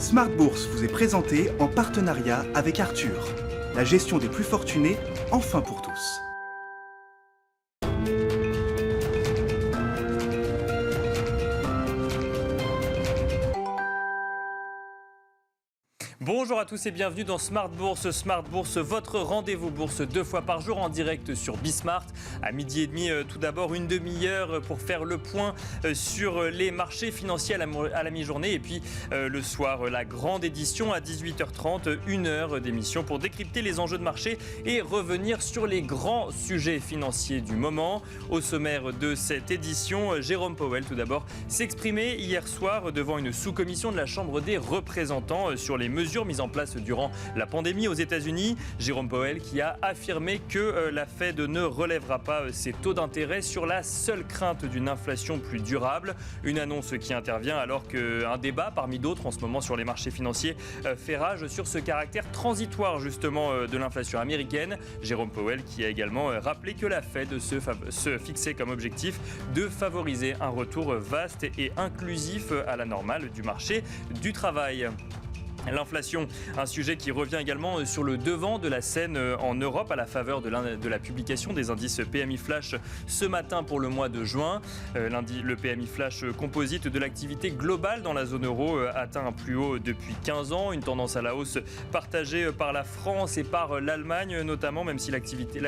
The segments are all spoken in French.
Smart Bourse vous est présenté en partenariat avec Arthur. La gestion des plus fortunés, enfin pour tous. Bonjour à tous et bienvenue dans Smart Bourse. Smart Bourse, votre rendez-vous bourse 2 fois par jour en direct sur Bismart. À midi et demi, tout d'abord une demi-heure pour faire le point sur les marchés financiers à la mi-journée. Et puis le soir, la grande édition à 18h30, une heure d'émission pour décrypter les enjeux de marché et revenir sur les grands sujets financiers du moment. Au sommaire de cette édition, Jérôme Powell tout d'abord s'exprimait hier soir devant une sous-commission de la Chambre des représentants sur les mesures mises en place durant la pandémie aux États-Unis. Jérôme Powell qui a affirmé que la Fed ne relèvera pas ses taux d'intérêt sur la seule crainte d'une inflation plus durable. Une annonce qui intervient alors qu'un débat parmi d'autres en ce moment sur les marchés financiers fait rage sur ce caractère transitoire justement de l'inflation américaine. Jérôme Powell qui a également rappelé que la Fed se fixait comme objectif de favoriser un retour vaste et inclusif à la normale du marché du travail. L'inflation, un sujet qui revient également sur le devant de la scène en Europe à la faveur de la publication des indices PMI Flash ce matin pour le mois de juin. Le PMI Flash composite de l'activité globale dans la zone euro atteint un plus haut depuis 15 ans. Une tendance à la hausse partagée par la France et par l'Allemagne notamment, même si l'activité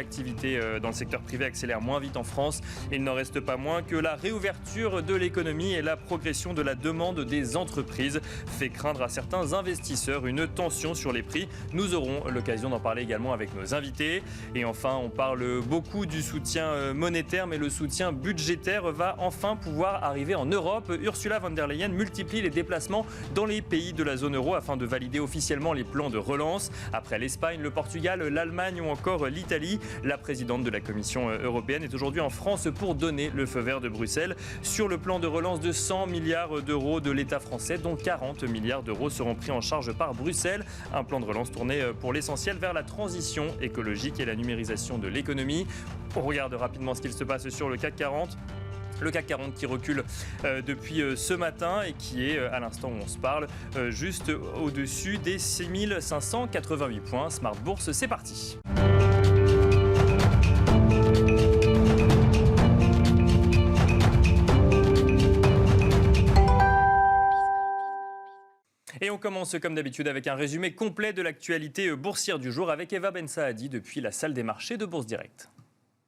dans le secteur privé accélère moins vite en France. Il n'en reste pas moins que la réouverture de l'économie et la progression de la demande des entreprises fait craindre à certains investisseurs une tension sur les prix. Nous aurons l'occasion d'en parler également avec nos invités. Et enfin, on parle beaucoup du soutien monétaire, mais le soutien budgétaire va enfin pouvoir arriver en Europe. Ursula von der Leyen multiplie les déplacements dans les pays de la zone euro afin de valider officiellement les plans de relance. Après l'Espagne, le Portugal, l'Allemagne ou encore l'Italie, la présidente de la Commission européenne est aujourd'hui en France pour donner le feu vert de Bruxelles sur le plan de relance de 100 milliards d'euros de l'État français, dont 40 milliards d'euros seront pris en charge par Bruxelles. Un plan de relance tourné pour l'essentiel vers la transition écologique et la numérisation de l'économie. On regarde rapidement ce qu'il se passe sur le CAC 40. Le CAC 40 qui recule depuis ce matin et qui est, à l'instant où on se parle, juste au-dessus des 6588 points. Smart Bourse, c'est parti. Et on commence comme d'habitude avec un résumé complet de l'actualité boursière du jour avec Eva Ben Saadi depuis la salle des marchés de Bourse Direct.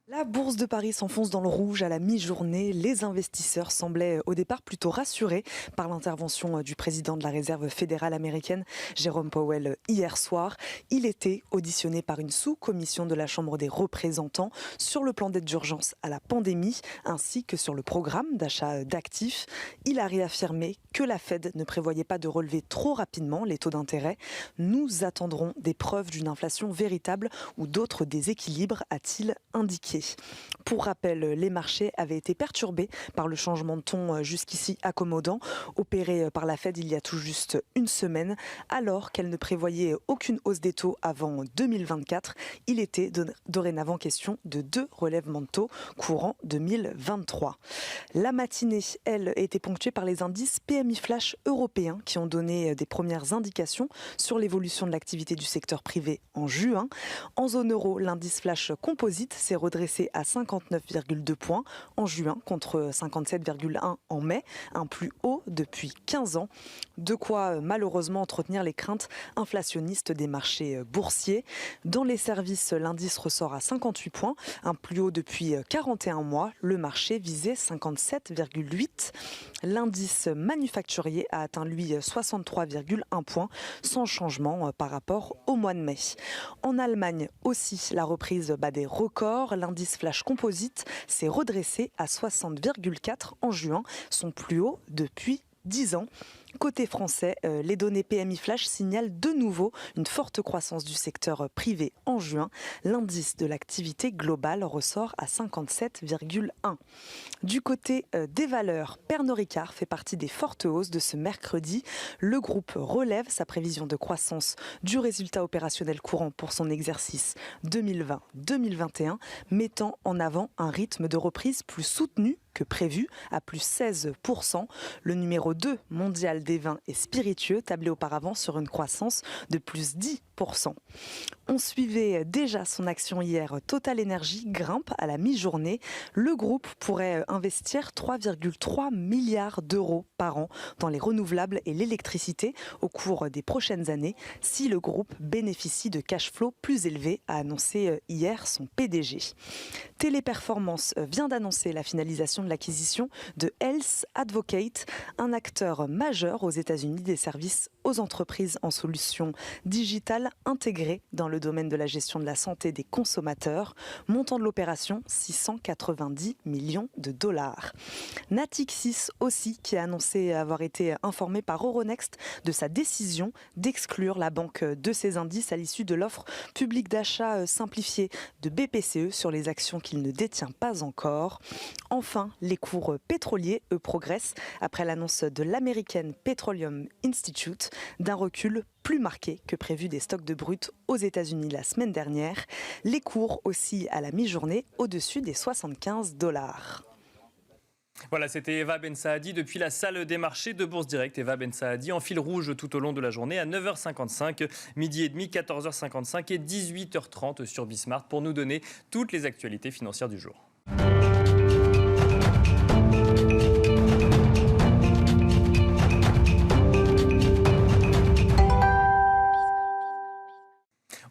La bourse de Paris s'enfonce dans le rouge à la mi-journée. Les investisseurs semblaient au départ plutôt rassurés par l'intervention du président de la Réserve fédérale américaine, Jérôme Powell, hier soir. Il était auditionné par une sous-commission de la Chambre des représentants sur le plan d'aide d'urgence à la pandémie ainsi que sur le programme d'achat d'actifs. Il a réaffirmé que la Fed ne prévoyait pas de relever trop rapidement les taux d'intérêt. Nous attendrons des preuves d'une inflation véritable ou d'autres déséquilibres, a-t-il indiqué. Pour rappel, les marchés avaient été perturbés par le changement de ton jusqu'ici accommodant opéré par la Fed il y a tout juste une semaine. Alors qu'elle ne prévoyait aucune hausse des taux avant 2024, il était dorénavant question de 2 relèvements de taux courant 2023. La matinée, elle, était ponctuée par les indices PMI Flash européens qui ont donné des premières indications sur l'évolution de l'activité du secteur privé en juin. En zone euro, l'indice Flash Composite s'est redressé à 59,2 points en juin contre 57,1 en mai, un plus haut depuis 15 ans. De quoi malheureusement entretenir les craintes inflationnistes des marchés boursiers. Dans les services, l'indice ressort à 58 points, un plus haut depuis 41 mois. Le marché visait 57,8. L'indice manufacturier a atteint lui 63,1 points, sans changement par rapport au mois de mai. En Allemagne aussi, la reprise bat des records. L'indice Flash Composite s'est redressé à 60,4 en juin, son plus haut depuis 10 ans. Côté français, les données PMI Flash signalent de nouveau une forte croissance du secteur privé en juin. L'indice de l'activité globale ressort à 57,1. Du côté des valeurs, Pernod Ricard fait partie des fortes hausses de ce mercredi. Le groupe relève sa prévision de croissance du résultat opérationnel courant pour son exercice 2020-2021, mettant en avant un rythme de reprise plus soutenu que prévu, à plus 16%. Le numéro 2 mondial des vins et spiritueux tablait auparavant sur une croissance de plus 10%. On suivait déjà son action hier. Total Energy grimpe à la mi-journée. Le groupe pourrait investir 3,3 milliards d'euros par an dans les renouvelables et l'électricité au cours des prochaines années si le groupe bénéficie de cash flow plus élevés, a annoncé hier son PDG. Téléperformance vient d'annoncer la finalisation de l'acquisition de Health Advocate, un acteur majeur aux États-Unis des services aux entreprises en solutions digitales intégrées dans le domaine de la gestion de la santé des consommateurs. Montant de l'opération, 690 millions de dollars. Natixis aussi, qui a annoncé avoir été informé par Euronext de sa décision d'exclure la banque de ses indices à l'issue de l'offre publique d'achat simplifiée de BPCE sur les actions qu'il ne détient pas encore. Enfin, les cours pétroliers, eux, progressent après l'annonce de l'American Petroleum Institute d'un recul plus marqué que prévu des stocks de brut aux États-Unis la semaine dernière. Les cours aussi à la mi-journée au-dessus des $75. Voilà, c'était Eva Ben Saadi depuis la salle des marchés de Bourse Direct. Eva Ben Saadi en fil rouge tout au long de la journée à 9h55, midi et demi, 14h55 et 18h30 sur Bismart pour nous donner toutes les actualités financières du jour.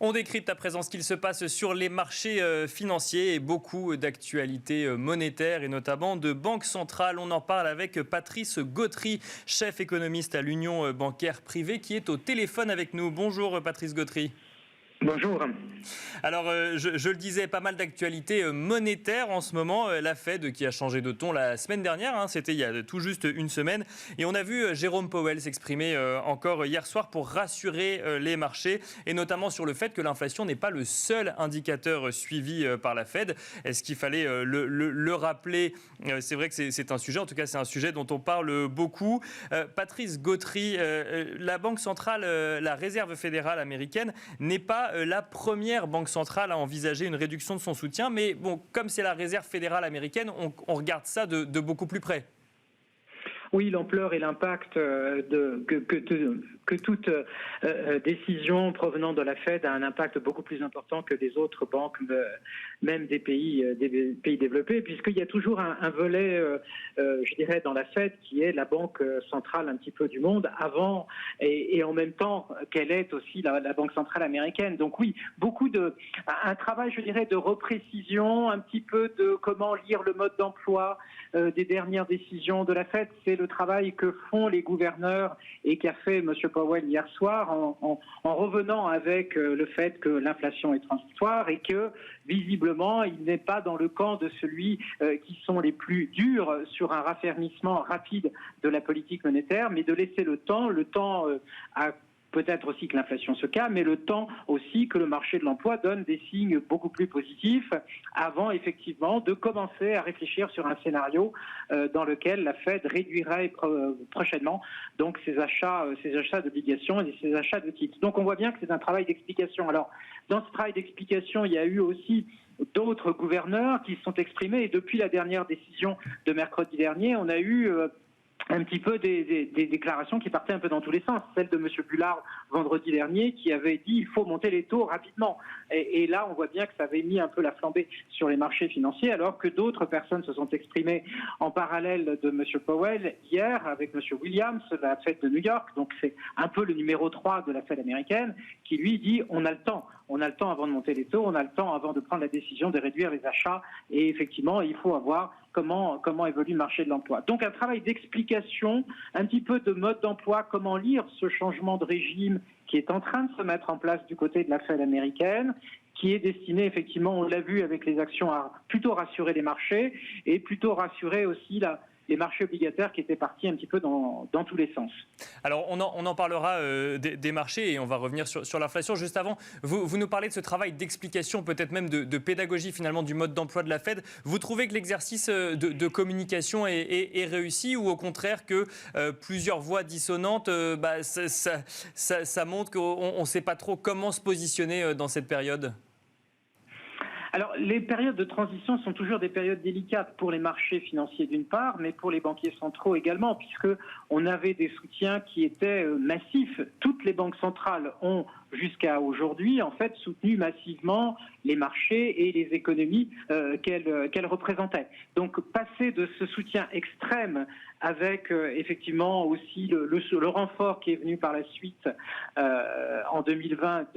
On décrypte à présent ce qu'il se passe sur les marchés financiers et beaucoup d'actualités monétaires et notamment de banques centrales. On en parle avec Patrice Gautry, chef économiste à l'Union bancaire privée, qui est au téléphone avec nous. Bonjour Patrice Gautry. Bonjour. Alors, je le disais, pas mal d'actualités monétaires en ce moment. La Fed qui a changé de ton la semaine dernière, c'était il y a tout juste une semaine. Et on a vu Jérôme Powell s'exprimer encore hier soir pour rassurer les marchés et notamment sur le fait que l'inflation n'est pas le seul indicateur suivi par la Fed. Est-ce qu'il fallait le rappeler? C'est vrai que c'est un sujet, en tout cas c'est un sujet dont on parle beaucoup. Patrice Gautry, la Banque centrale, la Réserve fédérale américaine n'est pas la première banque centrale à envisager une réduction de son soutien. Mais bon, comme c'est la Réserve fédérale américaine, on regarde ça de beaucoup plus près. Oui, l'ampleur et l'impact que toute décision provenant de la Fed a un impact beaucoup plus important que des autres banques, même des pays développés, puisqu'il y a toujours un volet, je dirais, dans la Fed qui est la banque centrale un petit peu du monde avant et en même temps qu'elle est aussi la banque centrale américaine. Donc oui, un travail, je dirais, de reprécision, un petit peu de comment lire le mode d'emploi des dernières décisions de la Fed. C'est le travail que font les gouverneurs et qu'a fait M. Powell hier soir en revenant avec le fait que l'inflation est transitoire et que visiblement il n'est pas dans le camp de celui qui sont les plus durs sur un raffermissement rapide de la politique monétaire, mais de laisser le temps à peut-être aussi que l'inflation se calme, mais le temps aussi que le marché de l'emploi donne des signes beaucoup plus positifs avant effectivement de commencer à réfléchir sur un scénario dans lequel la Fed réduirait prochainement donc ses achats d'obligations et ses achats de titres. Donc on voit bien que c'est un travail d'explication. Alors dans ce travail d'explication, il y a eu aussi d'autres gouverneurs qui se sont exprimés et depuis la dernière décision de mercredi dernier, on a eu un petit peu des déclarations qui partaient un peu dans tous les sens. Celle de M. Bullard vendredi dernier qui avait dit il faut monter les taux rapidement. Et là, on voit bien que ça avait mis un peu la flambée sur les marchés financiers alors que d'autres personnes se sont exprimées en parallèle de M. Powell hier avec M. Williams, la Fed de New York. Donc c'est un peu le numéro 3 de la Fed américaine qui lui dit on a le temps. On a le temps avant de monter les taux, on a le temps avant de prendre la décision de réduire les achats. Et effectivement, il faut avoir comment évolue le marché de l'emploi. Donc un travail d'explication, un petit peu de mode d'emploi, comment lire ce changement de régime qui est en train de se mettre en place du côté de la Fed américaine, qui est destiné effectivement, on l'a vu avec les actions, à plutôt rassurer les marchés et plutôt rassurer aussi les marchés obligataires qui étaient partis un petit peu dans tous les sens. Alors on en parlera des marchés et on va revenir sur l'inflation. Juste avant, vous nous parlez de ce travail d'explication, peut-être même de pédagogie finalement du mode d'emploi de la Fed. Vous trouvez que l'exercice de communication est réussi ou au contraire que plusieurs voix dissonantes, ça montre qu'on ne sait pas trop comment se positionner dans cette période ? Alors, les périodes de transition sont toujours des périodes délicates pour les marchés financiers d'une part, mais pour les banquiers centraux également, puisque on avait des soutiens qui étaient massifs. Toutes les banques centrales ont jusqu'à aujourd'hui, en fait, soutenu massivement les marchés et les économies qu'elles représentaient. Donc, passer de ce soutien extrême avec effectivement aussi le renfort qui est venu par la suite en 2020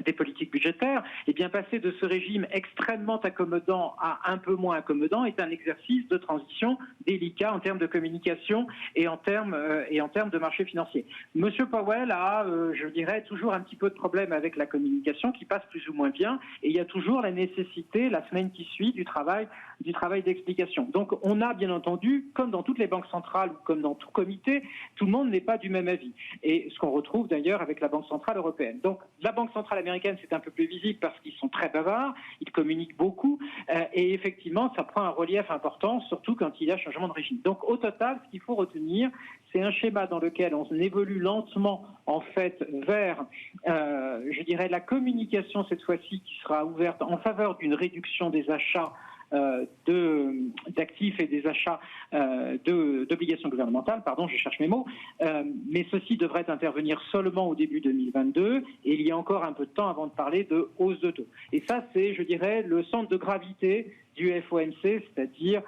des politiques budgétaires, et bien passer de ce régime extrêmement accommodant à un peu moins accommodant est un exercice de transition délicat en termes de communication et en termes de marché financier. Monsieur Powell a, je dirais, toujours un petit peu de problème avec la communication qui passe plus ou moins bien, et il y a toujours la nécessité, la semaine qui suit, du travail d'explication. Donc on a bien entendu, comme dans toutes les banques centrales ou comme dans tout comité, tout le monde n'est pas du même avis. Et ce qu'on retrouve d'ailleurs avec la Banque centrale européenne. Donc la Banque centrale américaine, c'est un peu plus visible parce qu'ils sont très bavards, ils communiquent beaucoup, et effectivement ça prend un relief important, surtout quand il y a changement de régime. Donc au total, ce qu'il faut retenir, c'est un schéma dans lequel on évolue lentement en fait vers, je dirais, la communication cette fois-ci qui sera ouverte en faveur d'une réduction des achats d'actifs et des achats d'obligations gouvernementales, pardon, je cherche mes mots, mais ceci devrait intervenir seulement au début 2022, et il y a encore un peu de temps avant de parler de hausse de taux. Et ça, c'est, je dirais, le centre de gravité du FOMC, c'est-à-dire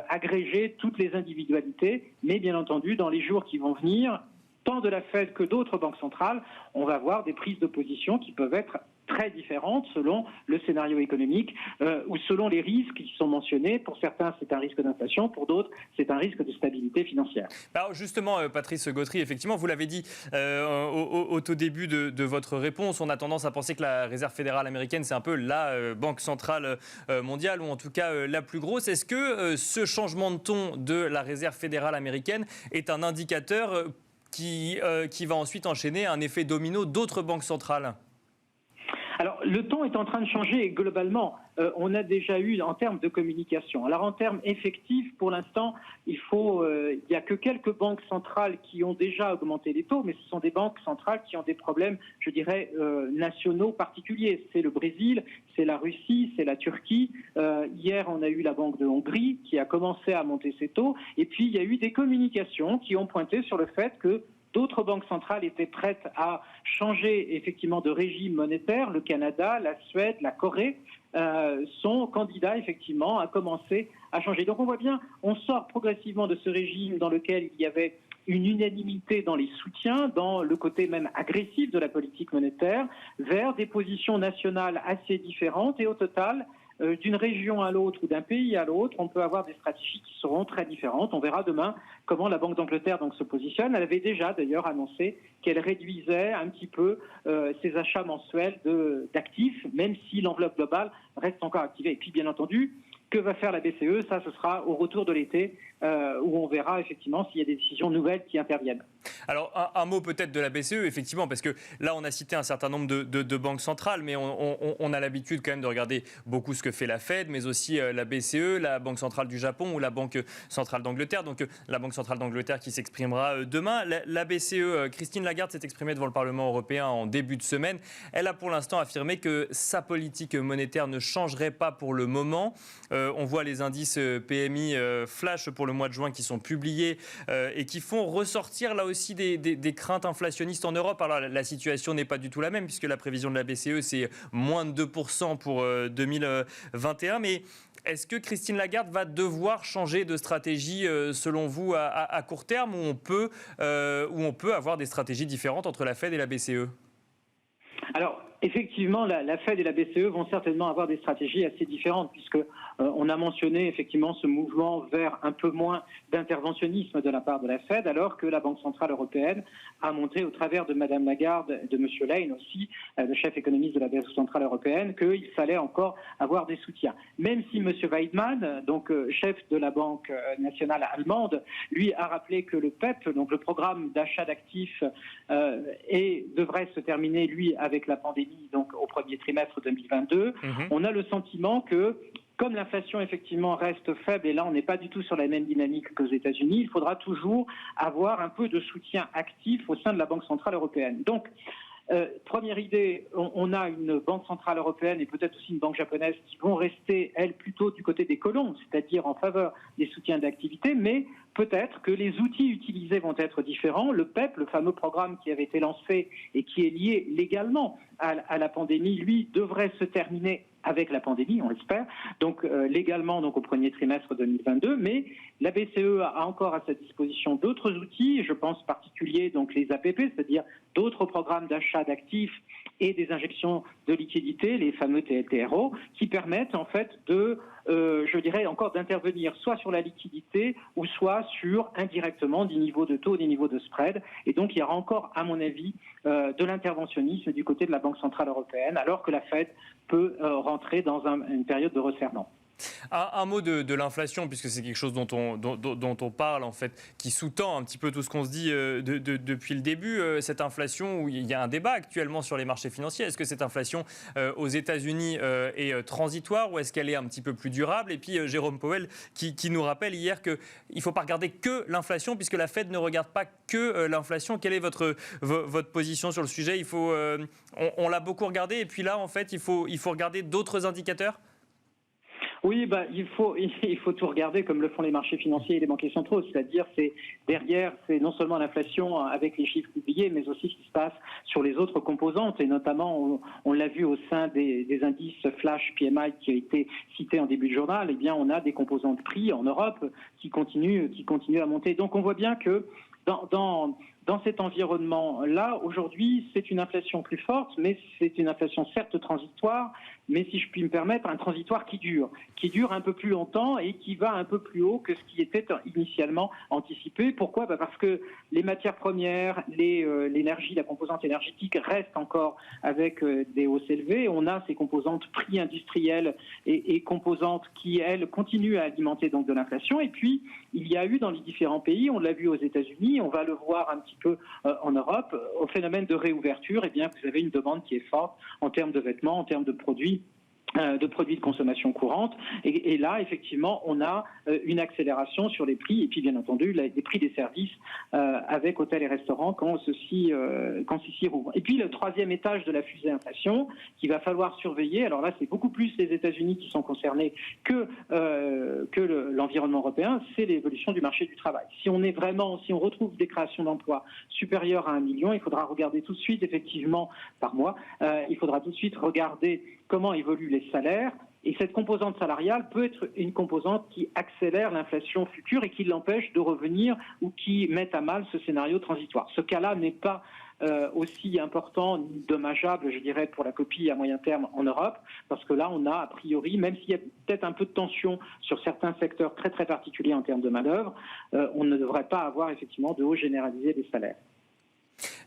agréger toutes les individualités, mais bien entendu, dans les jours qui vont venir, tant de la Fed que d'autres banques centrales, on va voir des prises de position qui peuvent être très différentes selon le scénario économique ou selon les risques qui sont mentionnés. Pour certains, c'est un risque d'inflation, pour d'autres, c'est un risque de stabilité financière. Alors justement, Patrice Gautry, effectivement, vous l'avez dit au tout début de votre réponse, on a tendance à penser que la Réserve fédérale américaine, c'est un peu la banque centrale mondiale, ou en tout cas la plus grosse. Est-ce que ce changement de ton de la Réserve fédérale américaine est un indicateur qui va ensuite enchaîner un effet domino d'autres banques centrales ? Alors, le ton est en train de changer globalement. On a déjà eu en termes de communication. Alors, en termes effectifs, pour l'instant, il y a que quelques banques centrales qui ont déjà augmenté les taux, mais ce sont des banques centrales qui ont des problèmes, je dirais, nationaux particuliers. C'est le Brésil, c'est la Russie, c'est la Turquie. Hier, on a eu la Banque de Hongrie qui a commencé à monter ses taux. Et puis, il y a eu des communications qui ont pointé sur le fait que d'autres banques centrales étaient prêtes à changer effectivement de régime monétaire. Le Canada, la Suède, la Corée sont candidats effectivement à commencer à changer. Donc on voit bien, on sort progressivement de ce régime dans lequel il y avait une unanimité dans les soutiens, dans le côté même agressif de la politique monétaire, vers des positions nationales assez différentes, et au total, d'une région à l'autre ou d'un pays à l'autre, on peut avoir des stratégies qui seront très différentes. On verra demain comment la Banque d'Angleterre donc se positionne. Elle avait déjà d'ailleurs annoncé qu'elle réduisait un petit peu ses achats mensuels d'actifs, même si l'enveloppe globale reste encore activée. Et puis bien entendu, que va faire la BCE ? Ça, ce sera au retour de l'été, où on verra effectivement s'il y a des décisions nouvelles qui interviennent. Alors, un mot peut-être de la BCE, effectivement, parce que là, on a cité un certain nombre de banques centrales, mais on a l'habitude quand même de regarder beaucoup ce que fait la Fed, mais aussi la BCE, la Banque centrale du Japon ou la Banque centrale d'Angleterre. Donc, la Banque centrale d'Angleterre qui s'exprimera demain. La BCE, Christine Lagarde s'est exprimée devant le Parlement européen en début de semaine. Elle a pour l'instant affirmé que sa politique monétaire ne changerait pas pour le moment. On voit les indices PMI flash pour le mois de juin qui sont publiés et qui font ressortir là aussi des craintes inflationnistes en Europe. Alors la situation n'est pas du tout la même puisque la prévision de la BCE c'est moins de 2% pour 2021. Mais est-ce que Christine Lagarde va devoir changer de stratégie selon vous à court terme, où on peut avoir des stratégies différentes entre la Fed et la BCE ? Alors, effectivement, la Fed et la BCE vont certainement avoir des stratégies assez différentes, puisque on a mentionné effectivement ce mouvement vers un peu moins d'interventionnisme de la part de la Fed, alors que la Banque centrale européenne a montré au travers de Mme Lagarde, de M. Lane aussi, le chef économiste de la Banque centrale européenne, qu'il fallait encore avoir des soutiens. Même si M. Weidmann, donc chef de la Banque nationale allemande, lui a rappelé que le PEP, donc le programme d'achat d'actifs, devrait se terminer, lui, avec la pandémie, donc au premier trimestre 2022. On a le sentiment que, comme l'inflation effectivement reste faible, et là on n'est pas du tout sur la même dynamique qu'aux États-Unis, il faudra toujours avoir un peu de soutien actif au sein de la Banque centrale européenne. Donc Première idée, on a une banque centrale européenne et peut-être aussi une banque japonaise qui vont rester, elles, plutôt du côté des colombes, c'est-à-dire en faveur des soutiens d'activité, mais peut-être que les outils utilisés vont être différents. Le PEP, le fameux programme qui avait été lancé et qui est lié légalement à la pandémie, lui, devrait se terminer avec la pandémie, on l'espère, donc légalement donc au premier trimestre 2022, mais la BCE a encore à sa disposition d'autres outils, je pense en particulier donc les APP, c'est-à-dire d'autres programmes d'achat d'actifs et des injections de liquidités, les fameux TLTRO, qui permettent en fait de, je dirais encore d'intervenir soit sur la liquidité ou soit sur indirectement des niveaux de taux, des niveaux de spread, et donc il y aura encore, à mon avis, de l'interventionnisme du côté de la Banque Centrale Européenne, alors que la Fed peut rentrer dans une période de resserrement. Un mot de l'inflation, puisque c'est quelque chose dont on parle, en fait, qui sous-tend un petit peu tout ce qu'on se dit depuis le début. Cette inflation, où il y a un débat actuellement sur les marchés financiers. Est-ce que cette inflation aux États-Unis est transitoire ou est-ce qu'elle est un petit peu plus durable? Et puis Jérôme Powell qui nous rappelle hier qu'il ne faut pas regarder que l'inflation, puisque la Fed ne regarde pas que l'inflation. Quelle est votre position sur le sujet? On l'a beaucoup regardé et puis là, en fait, il faut regarder d'autres indicateurs? Oui, il faut tout regarder comme le font les marchés financiers et les banquiers centraux, c'est-à-dire derrière, c'est non seulement l'inflation avec les chiffres publiés, mais aussi ce qui se passe sur les autres composantes, et notamment, on l'a vu au sein des indices flash PMI qui a été cité en début de journal, eh bien, on a des composantes prix en Europe qui continuent à monter. Donc, on voit bien que dans cet environnement-là, aujourd'hui, c'est une inflation plus forte, mais c'est une inflation certes transitoire, mais si je puis me permettre, un transitoire qui dure un peu plus longtemps et qui va un peu plus haut que ce qui était initialement anticipé. Pourquoi? Parce que les matières premières, l'énergie, la composante énergétique reste encore avec des hausses élevées. On a ces composantes prix industriels et composantes qui, elles, continuent à alimenter donc de l'inflation. Et puis, il y a eu dans les différents pays, on l'a vu aux États-Unis, on va le voir un petit peu en Europe, au phénomène de réouverture, eh bien, vous avez une demande qui est forte en termes de vêtements, en termes de produits de consommation courante. Et là, effectivement, on a une accélération sur les prix et puis, bien entendu, les prix des services avec hôtels et restaurants quand ceci rouvre. Et puis, le troisième étage de la fusée inflation qu'il va falloir surveiller, alors là, c'est beaucoup plus les États-Unis qui sont concernés que l'environnement européen, c'est l'évolution du marché du travail. Si on retrouve des créations d'emplois supérieures à 1 million, il faudra regarder tout de suite, effectivement, par mois, il faudra tout de suite regarder comment évoluent les salaires. Et cette composante salariale peut être une composante qui accélère l'inflation future et qui l'empêche de revenir ou qui met à mal ce scénario transitoire. Ce cas-là n'est pas aussi important ni dommageable, je dirais, pour la copie à moyen terme en Europe, parce que là, on a, a priori, même s'il y a peut-être un peu de tension sur certains secteurs très très particuliers en termes de main-d'œuvre, on ne devrait pas avoir effectivement de hausse généralisée des salaires.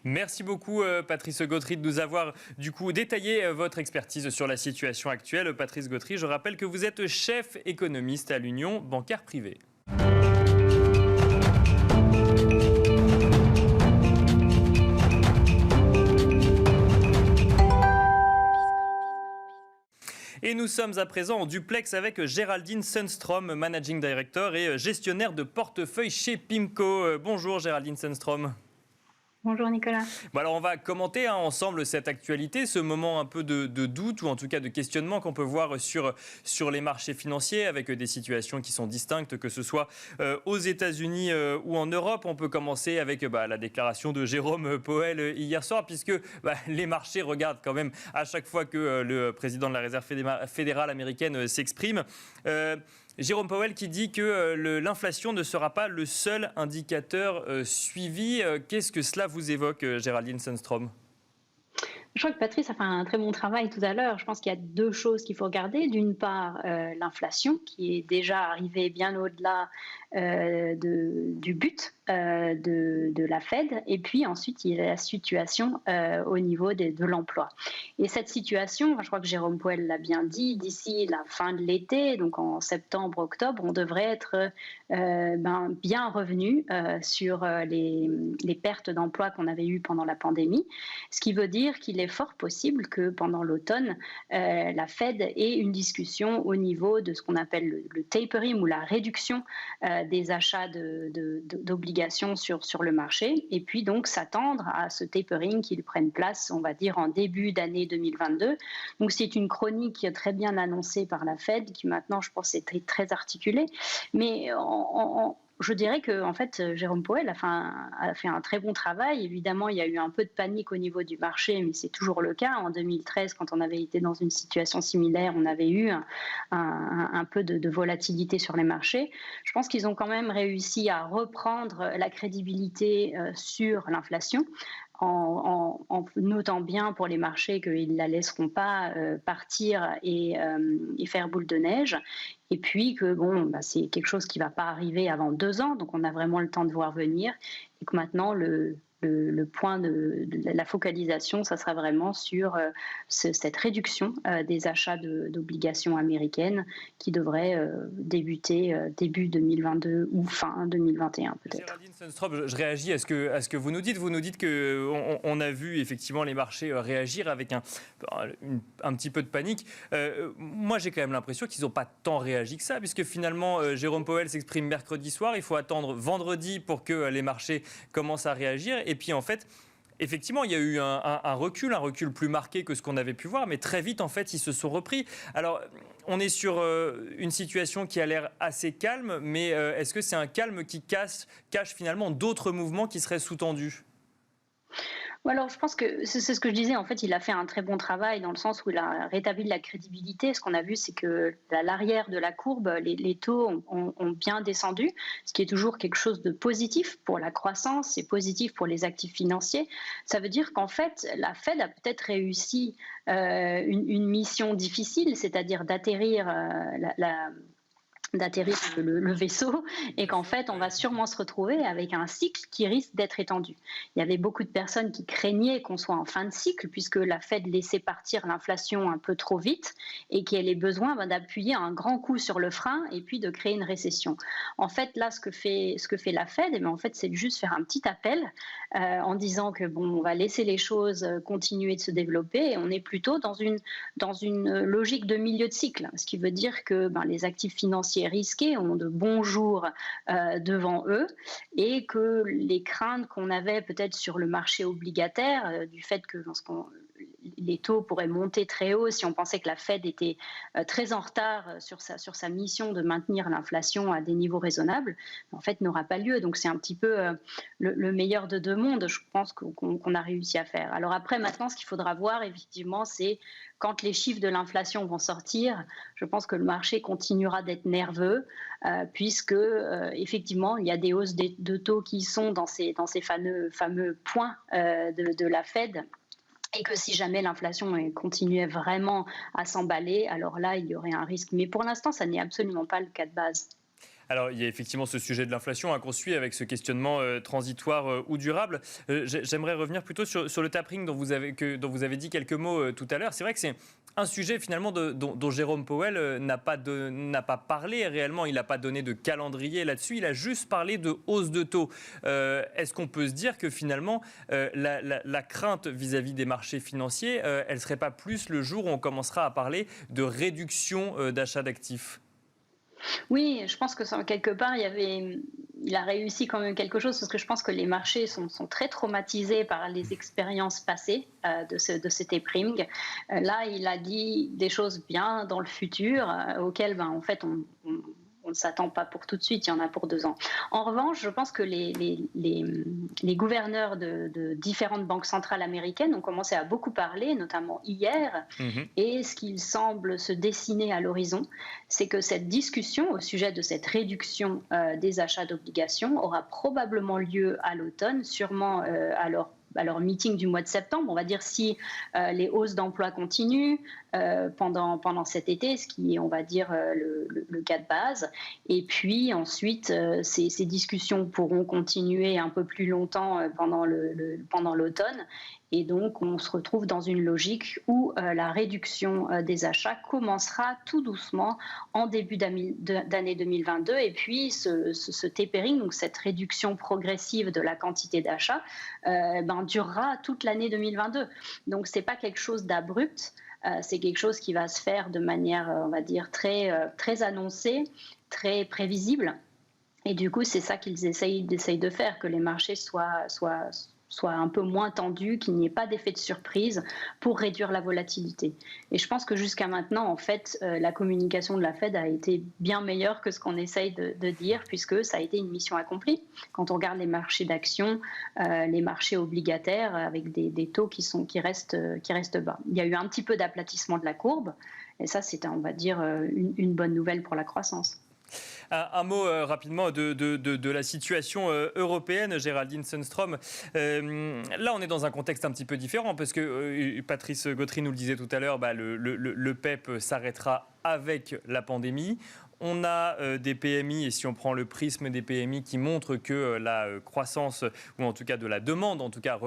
Merci beaucoup Patrice Gautry de nous avoir du coup détaillé votre expertise sur la situation actuelle. Patrice Gautry, je rappelle que vous êtes chef économiste à l'Union bancaire privée. Et nous sommes à présent en duplex avec Géraldine Sundstrom, Managing Director et gestionnaire de portefeuille chez PIMCO. Bonjour Géraldine Sundstrom. Bonjour Nicolas. Bon alors on va commenter ensemble cette actualité, ce moment un peu de doute ou en tout cas de questionnement qu'on peut voir sur les marchés financiers avec des situations qui sont distinctes, que ce soit aux États-Unis ou en Europe. On peut commencer avec la déclaration de Jérôme Powell hier soir, puisque les marchés regardent quand même à chaque fois que le président de la Réserve fédérale américaine s'exprime. Jérôme Powell qui dit que l'inflation ne sera pas le seul indicateur suivi. Qu'est-ce que cela vous évoque, Géraldine Sundstrom ? Je crois que Patrice a fait un très bon travail tout à l'heure. Je pense qu'il y a deux choses qu'il faut regarder. D'une part, l'inflation qui est déjà arrivée bien au-delà du but de la Fed. Et puis ensuite, il y a la situation au niveau de l'emploi. Et cette situation, je crois que Jérôme Powell l'a bien dit, d'ici la fin de l'été, donc en septembre, octobre, on devrait être bien revenu sur les pertes d'emploi qu'on avait eues pendant la pandémie. Ce qui veut dire qu'il est fort possible que pendant l'automne, la Fed ait une discussion au niveau de ce qu'on appelle le tapering ou la réduction des achats d'obligations d'obligations sur le marché, et puis donc s'attendre à ce tapering qu'il prenne place, on va dire, en début d'année 2022. Donc c'est une chronique très bien annoncée par la Fed, qui maintenant, je pense, est très, très articulée. Mais je dirais que en fait, Jérôme Powell a fait un très bon travail. Évidemment, il y a eu un peu de panique au niveau du marché, mais c'est toujours le cas. En 2013, quand on avait été dans une situation similaire, on avait eu un peu de volatilité sur les marchés. Je pense qu'ils ont quand même réussi à reprendre la crédibilité sur l'inflation, en notant bien pour les marchés qu'ils ne la laisseront pas partir et faire boule de neige. Et puis que c'est quelque chose qui ne va pas arriver avant 2 ans, donc on a vraiment le temps de voir venir. Et que maintenant, le point de la focalisation, ça sera vraiment sur cette réduction des achats d'obligations américaines qui devrait débuter début 2022 ou fin 2021 peut-être. Géraldine Sundström, je réagis à ce que vous nous dites. Vous nous dites qu'on a vu effectivement les marchés réagir avec un petit peu de panique. Moi, j'ai quand même l'impression qu'ils n'ont pas tant réagi que ça, puisque finalement, Jérôme Powell s'exprime mercredi soir. Il faut attendre vendredi pour que les marchés commencent à réagir. Et puis, en fait, effectivement, il y a eu un recul plus marqué que ce qu'on avait pu voir, mais très vite, en fait, ils se sont repris. Alors, on est sur une situation qui a l'air assez calme, mais est-ce que c'est un calme qui cache finalement d'autres mouvements qui seraient sous-tendus ? Alors, je pense que c'est ce que je disais. En fait, il a fait un très bon travail dans le sens où il a rétabli de la crédibilité. Ce qu'on a vu, c'est que à l'arrière de la courbe, les taux ont bien descendu, ce qui est toujours quelque chose de positif pour la croissance, c'est positif pour les actifs financiers. Ça veut dire qu'en fait, la Fed a peut-être réussi une mission difficile, c'est-à-dire d'atterrir le vaisseau, et qu'en fait on va sûrement se retrouver avec un cycle qui risque d'être étendu. Il y avait beaucoup de personnes qui craignaient qu'on soit en fin de cycle puisque la Fed laissait partir l'inflation un peu trop vite et qu'elle ait besoin d'appuyer un grand coup sur le frein et puis de créer une récession. En fait là ce que fait la Fed, en fait c'est juste faire un petit appel en disant que on va laisser les choses continuer de se développer et on est plutôt dans une logique de milieu de cycle, ce qui veut dire que les actifs financiers risqués ont de bons jours devant eux et que les craintes qu'on avait peut-être sur le marché obligataire du fait que les taux pourraient monter très haut si on pensait que la Fed était très en retard sur sa mission de maintenir l'inflation à des niveaux raisonnables, en fait n'aura pas lieu. Donc c'est un petit peu le meilleur de deux mondes, je pense qu'on a réussi à faire. Alors après, maintenant, ce qu'il faudra voir, effectivement, c'est quand les chiffres de l'inflation vont sortir, je pense que le marché continuera d'être nerveux puisque effectivement, il y a des hausses de taux qui sont dans ces fameux points de la Fed. Et que si jamais l'inflation continuait vraiment à s'emballer, alors là, il y aurait un risque. Mais pour l'instant, ça n'est absolument pas le cas de base. Alors, il y a effectivement ce sujet de l'inflation qu'on suit avec ce questionnement transitoire ou durable. J'aimerais revenir plutôt sur le tapering dont vous avez dit quelques mots tout à l'heure. C'est vrai que c'est un sujet finalement dont Jérôme Powell n'a pas parlé réellement. Il n'a pas donné de calendrier là-dessus. Il a juste parlé de hausse de taux. Est-ce qu'on peut se dire que finalement la crainte vis-à-vis des marchés financiers, elle ne serait pas plus le jour où on commencera à parler de réduction d'achat d'actifs ? Oui, je pense que quelque part, il a réussi quand même quelque chose parce que je pense que les marchés sont très traumatisés par les expériences passées de ce tapering. Là, il a dit des choses bien dans le futur auxquelles, en fait, on ne s'attend pas pour tout de suite, il y en a pour 2 ans. En revanche, je pense que les gouverneurs de différentes banques centrales américaines ont commencé à beaucoup parler, notamment hier, et ce qu'il semble se dessiner à l'horizon, c'est que cette discussion au sujet de cette réduction des achats d'obligations aura probablement lieu à l'automne, sûrement à leur meeting du mois de septembre. On va dire si les hausses d'emploi continuent pendant cet été, ce qui est, on va dire, le cas de base. Et puis ensuite, ces discussions pourront continuer un peu plus longtemps pendant l'automne. Et donc, on se retrouve dans une logique où la réduction des achats commencera tout doucement en début d'année 2022. Et puis, ce tapering, donc cette réduction progressive de la quantité d'achats, durera toute l'année 2022. Donc, ce n'est pas quelque chose d'abrupt. C'est quelque chose qui va se faire de manière, on va dire, très annoncée, très prévisible. Et du coup, c'est ça qu'ils essayent de faire, que les marchés soient un peu moins tendus, qu'il n'y ait pas d'effet de surprise pour réduire la volatilité. Et je pense que jusqu'à maintenant, en fait, la communication de la Fed a été bien meilleure que ce qu'on essaye de dire, puisque ça a été une mission accomplie. Quand on regarde les marchés d'actions, les marchés obligataires, avec des taux qui restent bas. Il y a eu un petit peu d'aplatissement de la courbe, et ça, c'est, on va dire, une bonne nouvelle pour la croissance. Un mot rapidement de la situation européenne, Géraldine Sundström. Là, on est dans un contexte un petit peu différent parce que Patrice Gautry nous le disait tout à l'heure, le PEPP s'arrêtera avec la pandémie. On a des PMI, et si on prend le prisme des PMI, qui montrent que la croissance, ou en tout cas de la demande,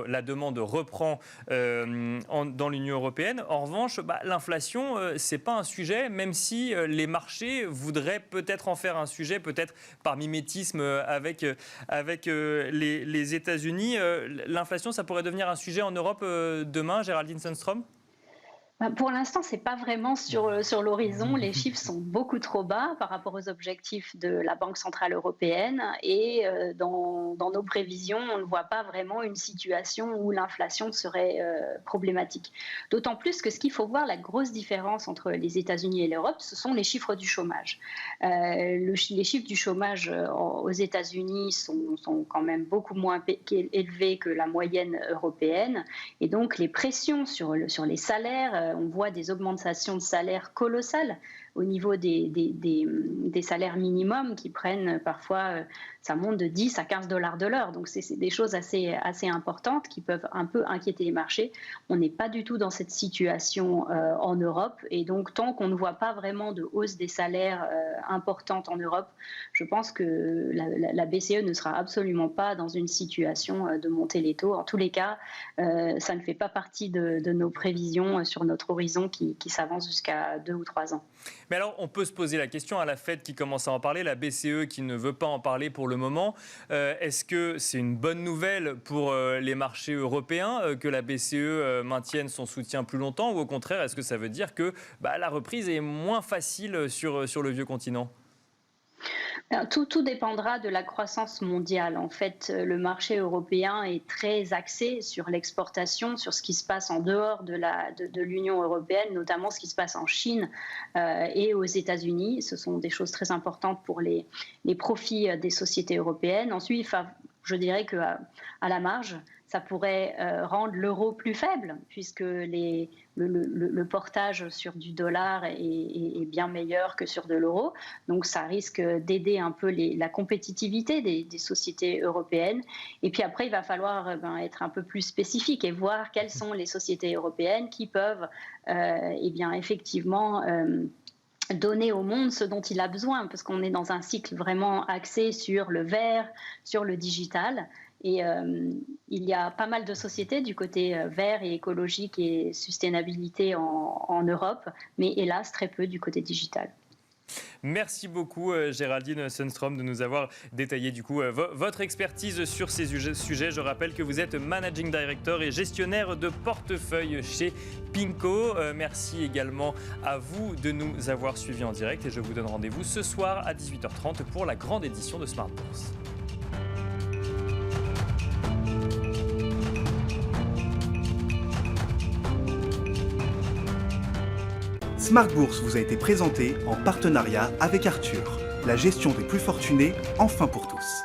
la demande reprend dans l'Union européenne. En revanche, l'inflation, c'est pas un sujet, même si les marchés voudraient peut-être en faire un sujet, peut-être par mimétisme avec les États-Unis. L'inflation, ça pourrait devenir un sujet en Europe demain, Géraldine Sundström ? Pour l'instant, ce n'est pas vraiment sur l'horizon. Les chiffres sont beaucoup trop bas par rapport aux objectifs de la Banque centrale européenne. Et dans nos prévisions, on ne voit pas vraiment une situation où l'inflation serait problématique. D'autant plus que ce qu'il faut voir, la grosse différence entre les États-Unis et l'Europe, ce sont les chiffres du chômage. Les chiffres du chômage aux États-Unis sont quand même beaucoup moins élevés que la moyenne européenne. Et donc, les pressions sur les salaires, on voit des augmentations de salaires colossales au niveau des salaires minimums qui prennent parfois, ça monte de 10 à 15 $ de l'heure. Donc c'est des choses assez importantes qui peuvent un peu inquiéter les marchés. On n'est pas du tout dans cette situation en Europe. Et donc tant qu'on ne voit pas vraiment de hausse des salaires importante en Europe, je pense que la BCE ne sera absolument pas dans une situation de monter les taux. En tous les cas, ça ne fait pas partie de nos prévisions sur notre horizon qui s'avance jusqu'à 2 ou 3 ans. Mais alors, on peut se poser la question à la Fed qui commence à en parler, la BCE qui ne veut pas en parler pour le moment. Est-ce que c'est une bonne nouvelle pour les marchés européens que la BCE maintienne son soutien plus longtemps, ou au contraire, est-ce que ça veut dire que la reprise est moins facile sur le vieux continent ? Tout dépendra de la croissance mondiale. En fait, le marché européen est très axé sur l'exportation, sur ce qui se passe en dehors de l'Union européenne, notamment ce qui se passe en Chine et aux États-Unis. Ce sont des choses très importantes pour les profits des sociétés européennes. Ensuite, je dirais qu'à la marge, ça pourrait rendre l'euro plus faible, puisque le portage sur du dollar est bien meilleur que sur de l'euro. Donc ça risque d'aider un peu la compétitivité des sociétés européennes. Et puis après, il va falloir être un peu plus spécifique et voir quelles sont les sociétés européennes qui peuvent effectivement donner au monde ce dont il a besoin, parce qu'on est dans un cycle vraiment axé sur le vert, sur le digital. Et il y a pas mal de sociétés du côté vert et écologique et sustainabilité en Europe, mais hélas très peu du côté digital. Merci beaucoup Géraldine Sundström de nous avoir détaillé du coup votre expertise sur ces sujets. Je rappelle que vous êtes Managing Director et gestionnaire de portefeuille chez PIMCO. Merci également à vous de nous avoir suivis en direct et je vous donne rendez-vous ce soir à 18h30 pour la grande édition de Smart Bourse. Smart Bourse vous a été présenté en partenariat avec Arthur, la gestion des plus fortunés, enfin pour tous.